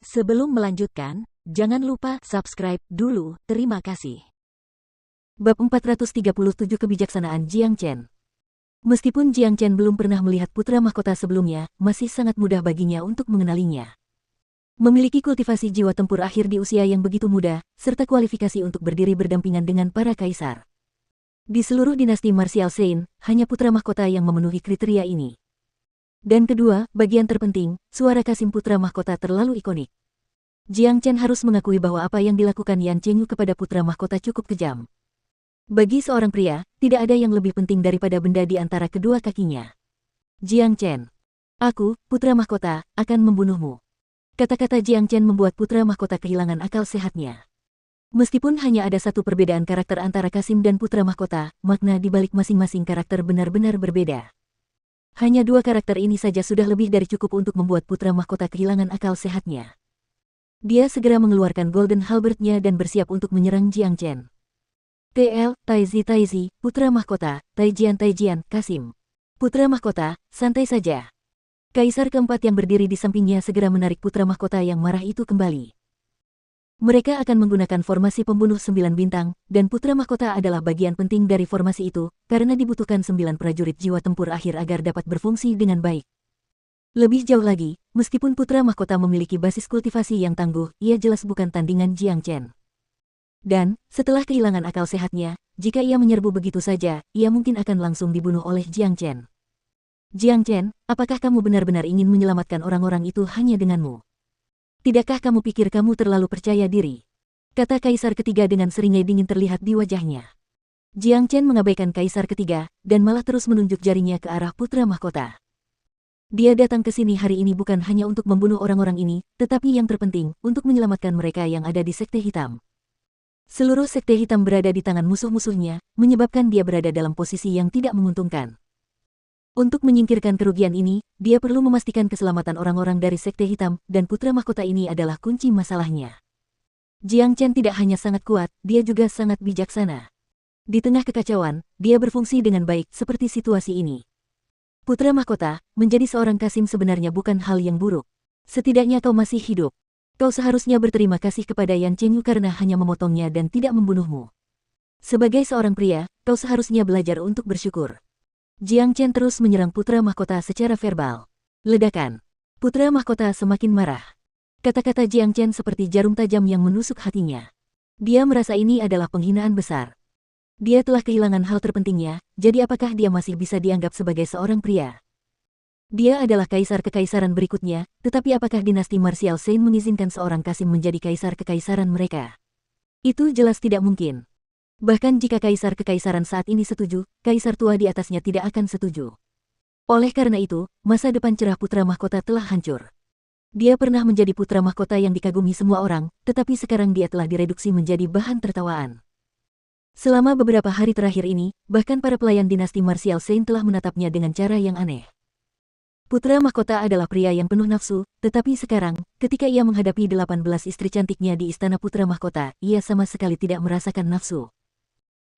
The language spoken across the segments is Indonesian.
Sebelum melanjutkan, jangan lupa subscribe dulu, terima kasih. Bab 437 Kebijaksanaan Jiang Chen. Meskipun Jiang Chen belum pernah melihat putra mahkota sebelumnya, masih sangat mudah baginya untuk mengenalinya. Memiliki kultivasi jiwa tempur akhir di usia yang begitu muda, serta kualifikasi untuk berdiri berdampingan dengan para kaisar. Di seluruh dinasti martial Saint, hanya putra mahkota yang memenuhi kriteria ini. Dan kedua, bagian terpenting, suara Kasim putra mahkota terlalu ikonik. Jiang Chen harus mengakui bahwa apa yang dilakukan Yan Chengyu kepada putra mahkota cukup kejam. Bagi seorang pria, tidak ada yang lebih penting daripada benda di antara kedua kakinya. Jiang Chen. Aku, putra mahkota, akan membunuhmu. Kata-kata Jiang Chen membuat putra mahkota kehilangan akal sehatnya. Meskipun hanya ada satu perbedaan karakter antara Kasim dan putra mahkota, makna di balik masing-masing karakter benar-benar berbeda. Hanya dua karakter ini saja sudah lebih dari cukup untuk membuat putra mahkota kehilangan akal sehatnya. Dia segera mengeluarkan Golden Halberd-nya dan bersiap untuk menyerang Jiang Chen. TL, Taizi, putra mahkota, Taijian, Kasim. Putra mahkota, santai saja. Kaisar keempat yang berdiri di sampingnya segera menarik putra mahkota yang marah itu kembali. Mereka akan menggunakan formasi pembunuh 9 bintang, dan putra mahkota adalah bagian penting dari formasi itu, karena dibutuhkan 9 prajurit jiwa tempur akhir agar dapat berfungsi dengan baik. Lebih jauh lagi, meskipun putra mahkota memiliki basis kultivasi yang tangguh, ia jelas bukan tandingan Jiang Chen. Dan, setelah kehilangan akal sehatnya, jika ia menyerbu begitu saja, ia mungkin akan langsung dibunuh oleh Jiang Chen. Jiang Chen, apakah kamu benar-benar ingin menyelamatkan orang-orang itu hanya denganmu? Tidakkah kamu pikir kamu terlalu percaya diri? Kata Kaisar ketiga dengan seringai dingin terlihat di wajahnya. Jiang Chen mengabaikan Kaisar ketiga, dan malah terus menunjuk jarinya ke arah putra mahkota. Dia datang ke sini hari ini bukan hanya untuk membunuh orang-orang ini, tetapi yang terpenting, untuk menyelamatkan mereka yang ada di Sekte Hitam. Seluruh Sekte Hitam berada di tangan musuh-musuhnya, menyebabkan dia berada dalam posisi yang tidak menguntungkan. Untuk menyingkirkan kerugian ini, dia perlu memastikan keselamatan orang-orang dari Sekte Hitam, dan putra mahkota ini adalah kunci masalahnya. Jiang Chen tidak hanya sangat kuat, dia juga sangat bijaksana. Di tengah kekacauan, dia berfungsi dengan baik seperti situasi ini. Putra mahkota, menjadi seorang Kasim sebenarnya bukan hal yang buruk. Setidaknya kau masih hidup. Kau seharusnya berterima kasih kepada Yan Chengyu karena hanya memotongnya dan tidak membunuhmu. Sebagai seorang pria, kau seharusnya belajar untuk bersyukur. Jiang Chen terus menyerang putra mahkota secara verbal. Ledakan. Putra mahkota semakin marah. Kata-kata Jiang Chen seperti jarum tajam yang menusuk hatinya. Dia merasa ini adalah penghinaan besar. Dia telah kehilangan hal terpentingnya, jadi apakah dia masih bisa dianggap sebagai seorang pria? Dia adalah kaisar kekaisaran berikutnya, tetapi apakah dinasti martial Saint mengizinkan seorang Kasim menjadi kaisar kekaisaran mereka? Itu jelas tidak mungkin. Bahkan jika kaisar kekaisaran saat ini setuju, kaisar tua di atasnya tidak akan setuju. Oleh karena itu, masa depan cerah putra mahkota telah hancur. Dia pernah menjadi putra mahkota yang dikagumi semua orang, tetapi sekarang dia telah direduksi menjadi bahan tertawaan. Selama beberapa hari terakhir ini, bahkan para pelayan dinasti martial Saint telah menatapnya dengan cara yang aneh. Putra mahkota adalah pria yang penuh nafsu, tetapi sekarang, ketika ia menghadapi 18 istri cantiknya di istana putra mahkota, ia sama sekali tidak merasakan nafsu.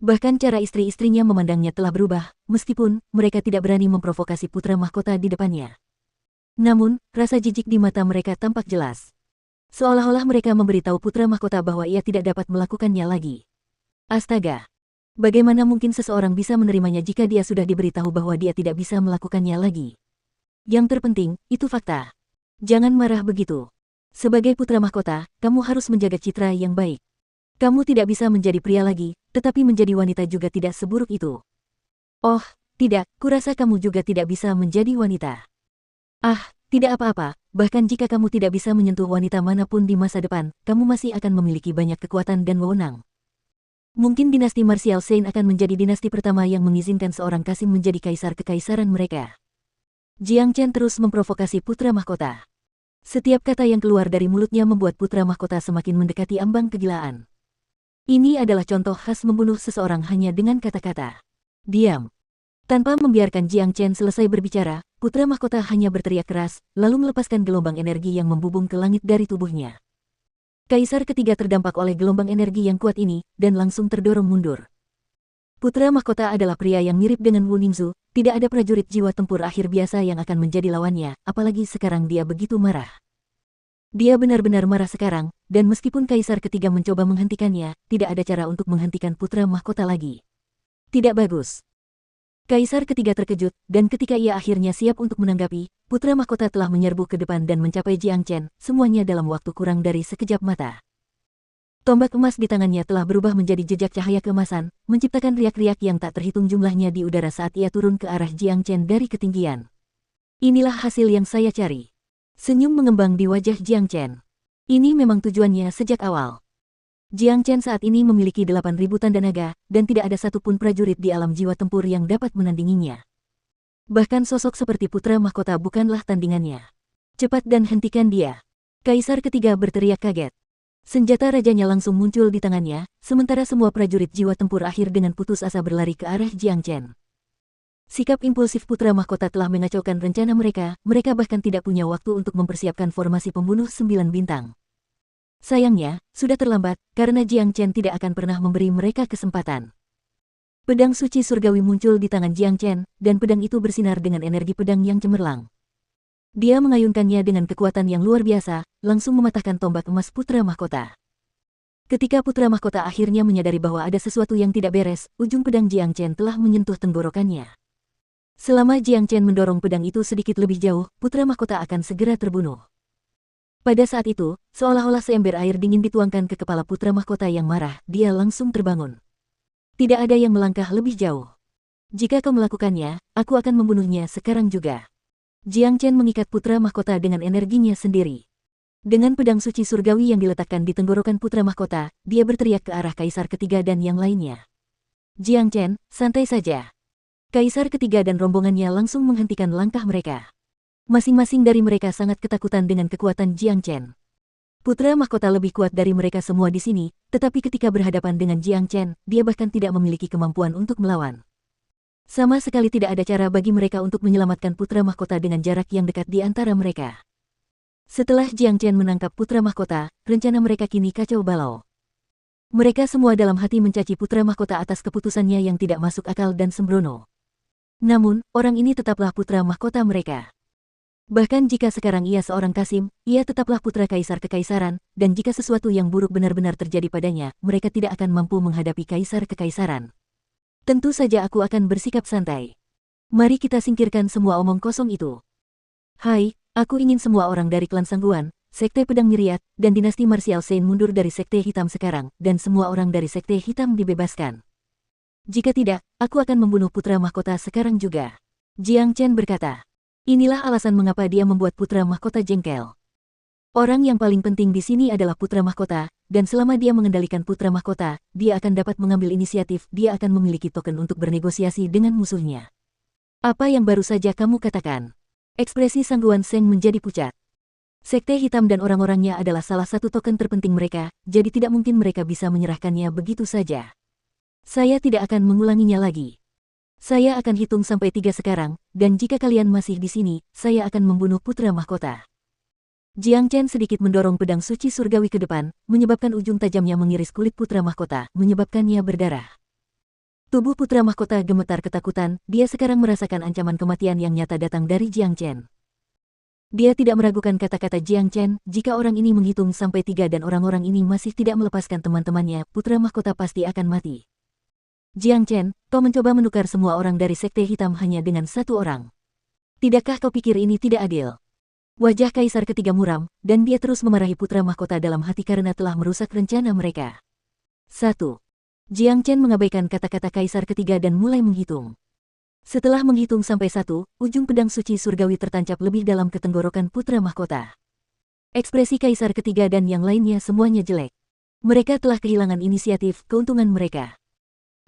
Bahkan cara istri-istrinya memandangnya telah berubah, meskipun mereka tidak berani memprovokasi putra mahkota di depannya. Namun, rasa jijik di mata mereka tampak jelas. Seolah-olah mereka memberitahu putra mahkota bahwa ia tidak dapat melakukannya lagi. Astaga! Bagaimana mungkin seseorang bisa menerimanya jika dia sudah diberitahu bahwa dia tidak bisa melakukannya lagi? Yang terpenting, itu fakta. Jangan marah begitu. Sebagai putra mahkota, kamu harus menjaga citra yang baik. Kamu tidak bisa menjadi pria lagi, tetapi menjadi wanita juga tidak seburuk itu. Oh, tidak, kurasa kamu juga tidak bisa menjadi wanita. Ah, tidak apa-apa, bahkan jika kamu tidak bisa menyentuh wanita manapun di masa depan, kamu masih akan memiliki banyak kekuatan dan wewenang. Mungkin dinasti martial Saint akan menjadi dinasti pertama yang mengizinkan seorang Kasim menjadi kaisar kekaisaran mereka. Jiang Chen terus memprovokasi putra mahkota. Setiap kata yang keluar dari mulutnya membuat putra mahkota semakin mendekati ambang kegilaan. Ini adalah contoh khas membunuh seseorang hanya dengan kata-kata. Diam. Tanpa membiarkan Jiang Chen selesai berbicara, putra mahkota hanya berteriak keras, lalu melepaskan gelombang energi yang membubung ke langit dari tubuhnya. Kaisar ketiga terdampak oleh gelombang energi yang kuat ini, dan langsung terdorong mundur. Putra mahkota adalah pria yang mirip dengan Wu Ningzu, tidak ada prajurit jiwa tempur akhir biasa yang akan menjadi lawannya, apalagi sekarang dia begitu marah. Dia benar-benar marah sekarang, dan meskipun Kaisar Ketiga mencoba menghentikannya, tidak ada cara untuk menghentikan putra mahkota lagi. Tidak bagus. Kaisar Ketiga terkejut, dan ketika ia akhirnya siap untuk menanggapi, putra mahkota telah menyerbu ke depan dan mencapai Jiang Chen, semuanya dalam waktu kurang dari sekejap mata. Tombak emas di tangannya telah berubah menjadi jejak cahaya keemasan, menciptakan riak-riak yang tak terhitung jumlahnya di udara saat ia turun ke arah Jiang Chen dari ketinggian. Inilah hasil yang saya cari. Senyum mengembang di wajah Jiang Chen. Ini memang tujuannya sejak awal. Jiang Chen saat ini memiliki 8.000 tanda naga, dan tidak ada satupun prajurit di alam jiwa tempur yang dapat menandinginya. Bahkan sosok seperti putra mahkota bukanlah tandingannya. Cepat dan hentikan dia. Kaisar Ketiga berteriak kaget. Senjata rajanya langsung muncul di tangannya, sementara semua prajurit jiwa tempur akhir dengan putus asa berlari ke arah Jiang Chen. Sikap impulsif putra mahkota telah mengacaukan rencana mereka bahkan tidak punya waktu untuk mempersiapkan formasi pembunuh 9 bintang. Sayangnya, sudah terlambat, karena Jiang Chen tidak akan pernah memberi mereka kesempatan. Pedang suci surgawi muncul di tangan Jiang Chen, dan pedang itu bersinar dengan energi pedang yang cemerlang. Dia mengayunkannya dengan kekuatan yang luar biasa, langsung mematahkan tombak emas putra mahkota. Ketika putra mahkota akhirnya menyadari bahwa ada sesuatu yang tidak beres, ujung pedang Jiang Chen telah menyentuh tenggorokannya. Selama Jiang Chen mendorong pedang itu sedikit lebih jauh, putra mahkota akan segera terbunuh. Pada saat itu, seolah-olah seember air dingin dituangkan ke kepala putra mahkota yang marah, dia langsung terbangun. Tidak ada yang melangkah lebih jauh. Jika kau melakukannya, aku akan membunuhnya sekarang juga. Jiang Chen mengikat putra mahkota dengan energinya sendiri. Dengan pedang suci surgawi yang diletakkan di tenggorokan putra mahkota, dia berteriak ke arah Kaisar Ketiga dan yang lainnya. Jiang Chen, santai saja. Kaisar Ketiga dan rombongannya langsung menghentikan langkah mereka. Masing-masing dari mereka sangat ketakutan dengan kekuatan Jiang Chen. Putra mahkota lebih kuat dari mereka semua di sini, tetapi ketika berhadapan dengan Jiang Chen, dia bahkan tidak memiliki kemampuan untuk melawan. Sama sekali tidak ada cara bagi mereka untuk menyelamatkan putra mahkota dengan jarak yang dekat di antara mereka. Setelah Jiang Chen menangkap putra mahkota, rencana mereka kini kacau balau. Mereka semua dalam hati mencaci putra mahkota atas keputusannya yang tidak masuk akal dan sembrono. Namun, orang ini tetaplah putra mahkota mereka. Bahkan jika sekarang ia seorang Kasim, ia tetaplah putra kaisar kekaisaran, dan jika sesuatu yang buruk benar-benar terjadi padanya, mereka tidak akan mampu menghadapi kaisar kekaisaran. Tentu saja aku akan bersikap santai. Mari kita singkirkan semua omong kosong itu. Hai, aku ingin semua orang dari klan Sangguan, Sekte Pedang Myriad, dan dinasti Martial Saint mundur dari Sekte Hitam sekarang, dan semua orang dari Sekte Hitam dibebaskan. Jika tidak, aku akan membunuh putra mahkota sekarang juga. Jiang Chen berkata. Inilah alasan mengapa dia membuat putra mahkota jengkel. Orang yang paling penting di sini adalah putra mahkota, dan selama dia mengendalikan putra mahkota, dia akan dapat mengambil inisiatif, dia akan memiliki token untuk bernegosiasi dengan musuhnya. Apa yang baru saja kamu katakan? Ekspresi Sangguan Seng menjadi pucat. Sekte Hitam dan orang-orangnya adalah salah satu token terpenting mereka, jadi tidak mungkin mereka bisa menyerahkannya begitu saja. Saya tidak akan mengulanginya lagi. Saya akan hitung sampai 3 sekarang, dan jika kalian masih di sini, saya akan membunuh putra mahkota. Jiang Chen sedikit mendorong pedang suci surgawi ke depan, menyebabkan ujung tajamnya mengiris kulit putra mahkota, menyebabkannya berdarah. Tubuh putra mahkota gemetar ketakutan, dia sekarang merasakan ancaman kematian yang nyata datang dari Jiang Chen. Dia tidak meragukan kata-kata Jiang Chen, jika orang ini menghitung sampai 3 dan orang-orang ini masih tidak melepaskan teman-temannya, putra mahkota pasti akan mati. Jiang Chen, kau mencoba menukar semua orang dari Sekte Hitam hanya dengan satu orang. Tidakkah kau pikir ini tidak adil? Wajah Kaisar Ketiga muram, dan dia terus memarahi putra mahkota dalam hati karena telah merusak rencana mereka. 1. Jiang Chen mengabaikan kata-kata Kaisar Ketiga dan mulai menghitung. Setelah menghitung sampai 1, ujung pedang suci surgawi tertancap lebih dalam ke tenggorokan putra mahkota. Ekspresi Kaisar Ketiga dan yang lainnya semuanya jelek. Mereka telah kehilangan inisiatif, keuntungan mereka.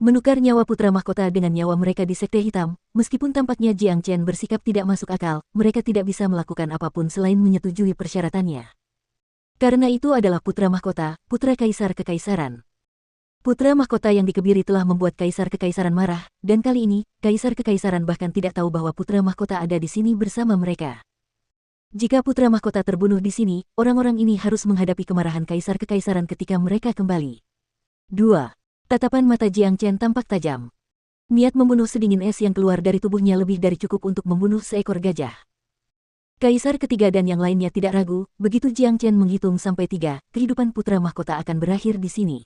Menukar nyawa putra mahkota dengan nyawa mereka di Sekte Hitam, meskipun tampaknya Jiang Chen bersikap tidak masuk akal, mereka tidak bisa melakukan apapun selain menyetujui persyaratannya. Karena itu adalah putra mahkota, putra kaisar kekaisaran. Putra mahkota yang dikebiri telah membuat kaisar kekaisaran marah, dan kali ini, kaisar kekaisaran bahkan tidak tahu bahwa putra mahkota ada di sini bersama mereka. Jika putra mahkota terbunuh di sini, orang-orang ini harus menghadapi kemarahan kaisar kekaisaran ketika mereka kembali. 2. Tatapan mata Jiang Chen tampak tajam. Niat membunuh sedingin es yang keluar dari tubuhnya lebih dari cukup untuk membunuh seekor gajah. Kaisar ketiga dan yang lainnya tidak ragu, begitu Jiang Chen menghitung sampai 3, kehidupan putra mahkota akan berakhir di sini.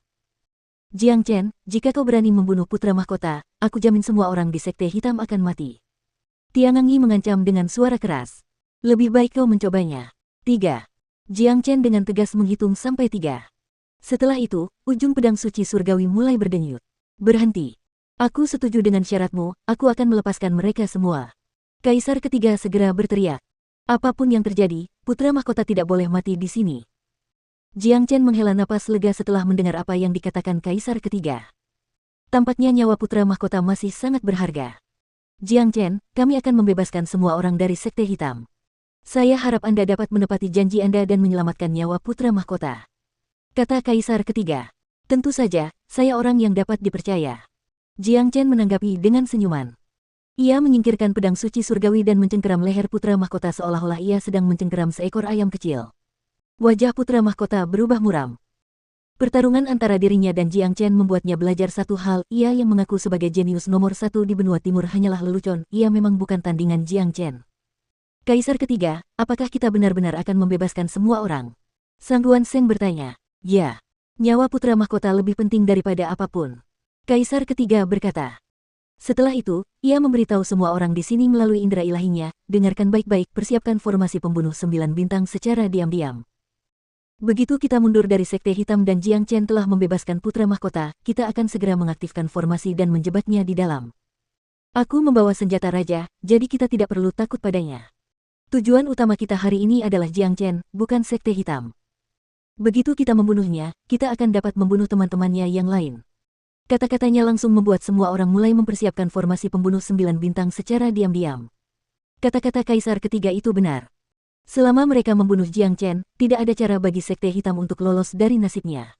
Jiang Chen, jika kau berani membunuh putra mahkota, aku jamin semua orang di Sekte Hitam akan mati. Tiangang Yi mengancam dengan suara keras. Lebih baik kau mencobanya. 3. Jiang Chen dengan tegas menghitung sampai 3. Setelah itu, ujung pedang suci surgawi mulai berdenyut. Berhenti. Aku setuju dengan syaratmu, aku akan melepaskan mereka semua. Kaisar ketiga segera berteriak. Apapun yang terjadi, putra mahkota tidak boleh mati di sini. Jiang Chen menghela napas lega setelah mendengar apa yang dikatakan Kaisar ketiga. Tampaknya nyawa putra mahkota masih sangat berharga. Jiang Chen, kami akan membebaskan semua orang dari Sekte Hitam. Saya harap Anda dapat menepati janji Anda dan menyelamatkan nyawa putra mahkota. Kata Kaisar ketiga. Tentu saja, saya orang yang dapat dipercaya. Jiang Chen menanggapi dengan senyuman. Ia menyingkirkan pedang suci surgawi dan mencengkeram leher putra mahkota seolah-olah ia sedang mencengkeram seekor ayam kecil. Wajah putra mahkota berubah muram. Pertarungan antara dirinya dan Jiang Chen membuatnya belajar satu hal, ia yang mengaku sebagai jenius nomor 1 di benua timur hanyalah lelucon, ia memang bukan tandingan Jiang Chen. Kaisar ketiga, apakah kita benar-benar akan membebaskan semua orang? Sang Guan Sheng bertanya. Ya, nyawa putra mahkota lebih penting daripada apapun. Kaisar ketiga berkata. Setelah itu, ia memberitahu semua orang di sini melalui indera ilahinya, dengarkan baik-baik, persiapkan formasi pembunuh 9 bintang secara diam-diam. Begitu kita mundur dari Sekte Hitam dan Jiang Chen telah membebaskan putra mahkota, kita akan segera mengaktifkan formasi dan menjebaknya di dalam. Aku membawa senjata raja, jadi kita tidak perlu takut padanya. Tujuan utama kita hari ini adalah Jiang Chen, bukan Sekte Hitam. Begitu kita membunuhnya, kita akan dapat membunuh teman-temannya yang lain. Kata-katanya langsung membuat semua orang mulai mempersiapkan formasi pembunuh 9 bintang secara diam-diam. Kata-kata Kaisar ketiga itu benar. Selama mereka membunuh Jiang Chen, tidak ada cara bagi Sekte Hitam untuk lolos dari nasibnya.